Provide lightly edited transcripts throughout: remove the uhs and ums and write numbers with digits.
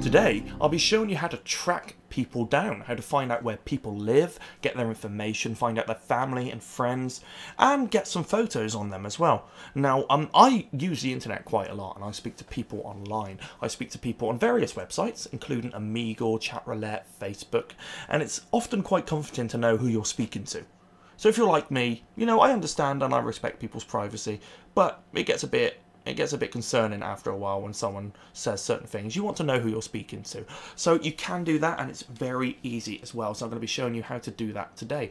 Today, I'll be showing you how to track people down, how to find out where people live, get their information, find out their family and friends, and get some photos on them as well. Now, I use the internet quite a lot, and I speak to people online. I speak to people on various websites, including Omegle, Chatroulette, Facebook, and it's often quite comforting to know who you're speaking to. So if you're like me, I understand and I respect people's privacy, but it gets a bit concerning after a while when someone says certain things. You want to know who you're speaking to. So you can do that, and it's very easy as well. So I'm going to be showing you how to do that today.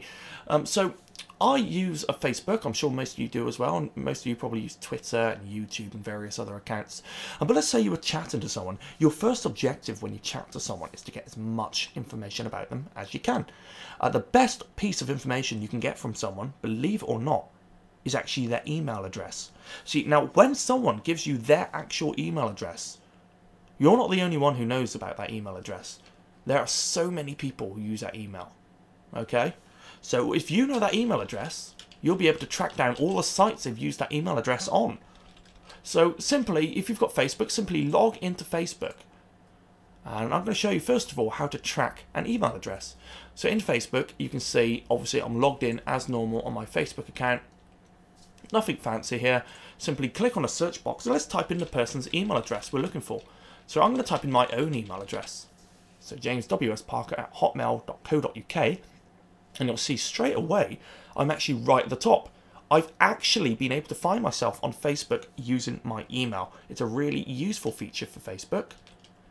So I use a Facebook. I'm sure most of you do as well. And most of you probably use Twitter and YouTube and various other accounts. But let's say you were chatting to someone. Your first objective when you chat to someone is to get as much information about them as you can. The best piece of information you can get from someone, believe it or not, is actually their email address. See, now when someone gives you their actual email address, you're not the only one who knows about that email address. There are so many people who use that email. Okay? So if you know that email address, you'll be able to track down all the sites they've used that email address on. So simply, if you've got Facebook, simply log into Facebook. And I'm going to show you first of all how to track an email address. So in Facebook, you can see, obviously I'm logged in as normal on my Facebook account. Nothing fancy here. Simply click on a search box and let's type in the person's email address we're looking for. So I'm going to type in my own email address. So jameswsparker@hotmail.co.uk, and you'll see straight away I'm actually right at the top. I've actually been able to find myself on Facebook using my email. It's a really useful feature for Facebook.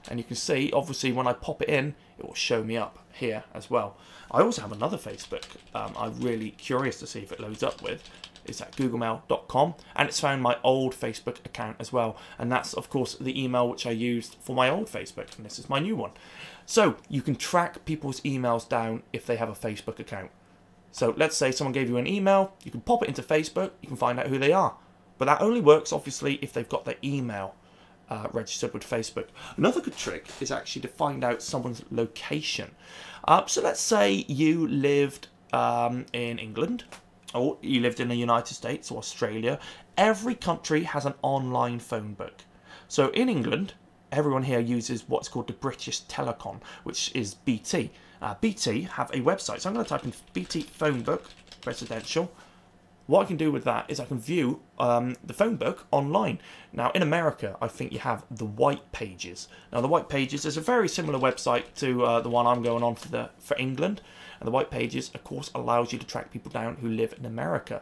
And you can see, obviously, when I pop it in, it will show me up here as well. I also have another Facebook I'm really curious to see if it loads up with. It's at googlemail.com, and it's found my old Facebook account as well. And that's, of course, the email which I used for my old Facebook, and this is my new one. So you can track people's emails down if they have a Facebook account. So let's say someone gave you an email, you can pop it into Facebook, you can find out who they are. But that only works, obviously, if they've got their email registered with Facebook. Another good trick is actually to find out someone's location. So let's say you lived in England, or you lived in the United States or Australia. Every country has an online phone book. So in England, everyone here uses what's called the British Telecom, which is BT. BT have a website. So I'm going to type in BT phone book residential. What I can do with that is I can view the phone book online. Now, in America, I think you have the White Pages. Now, the White Pages is a very similar website to the one I'm going on for England. And the White Pages, of course, allows you to track people down who live in America.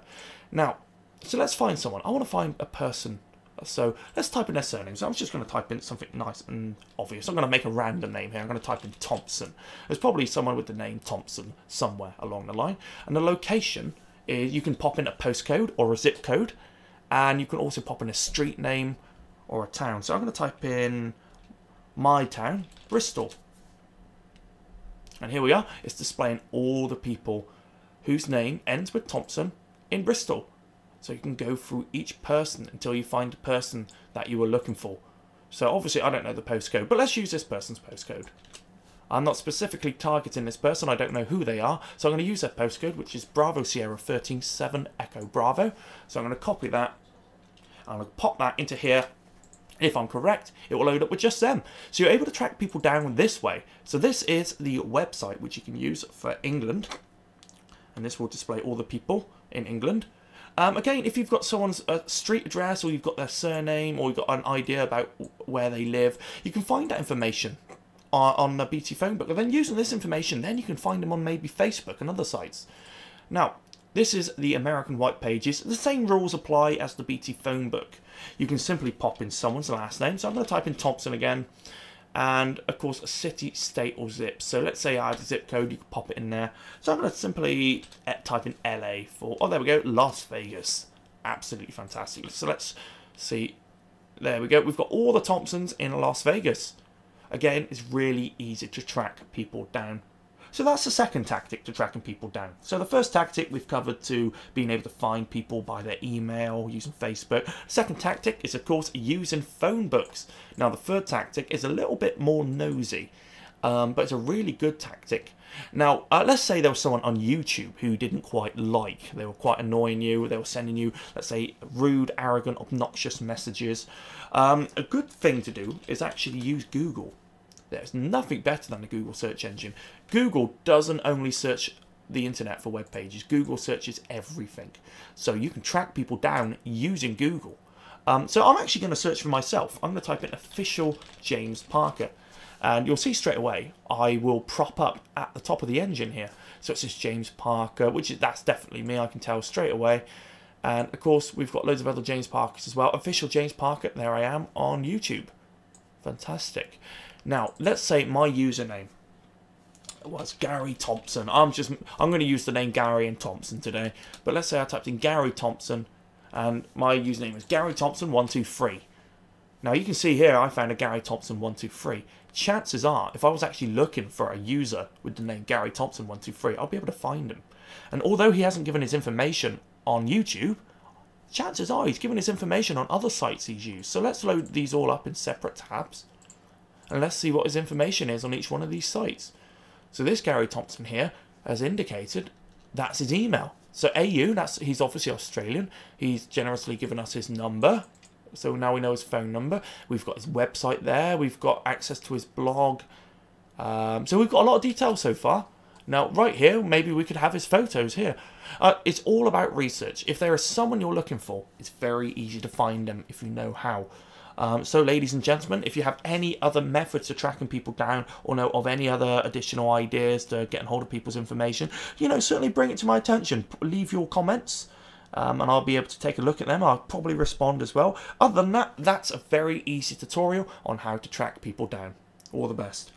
Now, so let's find someone. I want to find a person. So let's type in their surname. So I'm just going to type in something nice and obvious. I'm going to make a random name here. I'm going to type in Thompson. There's probably someone with the name Thompson somewhere along the line. And the location is, you can pop in a postcode or a zip code, and you can also pop in a street name or a town. So I'm going to type in my town, Bristol. And here we are. It's displaying all the people whose name ends with Thompson in Bristol. So you can go through each person until you find the person that you were looking for. So obviously I don't know the postcode, but let's use this person's postcode. I'm not specifically targeting this person. I don't know who they are. So I'm going to use their postcode, which is Bravo Sierra 137 Echo Bravo. So I'm going to copy that. I'm going to pop that into here. If I'm correct, it will load up with just them. So you're able to track people down this way. So this is the website which you can use for England. And this will display all the people in England. Again, if you've got someone's street address, or you've got their surname, or you've got an idea about where they live, you can find that information on the BT phone book. And then using this information, then you can find them on maybe Facebook and other sites. Now, this is the American White Pages. The same rules apply as the BT phone book. You can simply pop in someone's last name. So I'm going to type in Thompson again. And, of course, a city, state, or zip. So let's say I had a zip code. You can pop it in there. So I'm going to simply type in LA for... Oh, there we go. Las Vegas. Absolutely fantastic. So let's see. There we go. We've got all the Thompsons in Las Vegas. Again, it's really easy to track people down. So that's the second tactic to tracking people down. So the first tactic we've covered to being able to find people by their email, using Facebook. Second tactic is, of course, using phone books. Now, the third tactic is a little bit more nosy, but it's a really good tactic. Now, let's say there was someone on YouTube who didn't quite like. They were quite annoying you. They were sending you, let's say, rude, arrogant, obnoxious messages. A good thing to do is actually use Google. There's nothing better than the Google search engine. Google doesn't only search the internet for web pages. Google searches everything. So you can track people down using Google. So I'm actually going to search for myself. I'm going to type in official James Parker. And you'll see straight away, I will prop up at the top of the engine here. So it says James Parker, that's definitely me. I can tell straight away. And of course, we've got loads of other James Parkers as well. Official James Parker, there I am on YouTube. Fantastic. Now, let's say my username was Gary Thompson. I'm going to use the name Gary and Thompson today. But let's say I typed in Gary Thompson and my username is Gary Thompson 123. Now you can see here I found a Gary Thompson 123. Chances are, if I was actually looking for a user with the name Gary Thompson 123, I'll be able to find him. And although he hasn't given his information on YouTube, chances are he's given his information on other sites he's used. So let's load these all up in separate tabs. And let's see what his information is on each one of these sites. So this Gary Thompson here, as indicated, that's his email. So AU, he's obviously Australian. He's generously given us his number. So now we know his phone number. We've got his website there. We've got access to his blog. So we've got a lot of details so far. Now, right here, maybe we could have his photos here. It's all about research. If there is someone you're looking for, it's very easy to find them if you know how. So, ladies and gentlemen, if you have any other methods of tracking people down or know of any other additional ideas to getting hold of people's information, certainly bring it to my attention. Leave your comments. And I'll be able to take a look at them. I'll probably respond as well. Other than that, that's a very easy tutorial on how to track people down. All the best.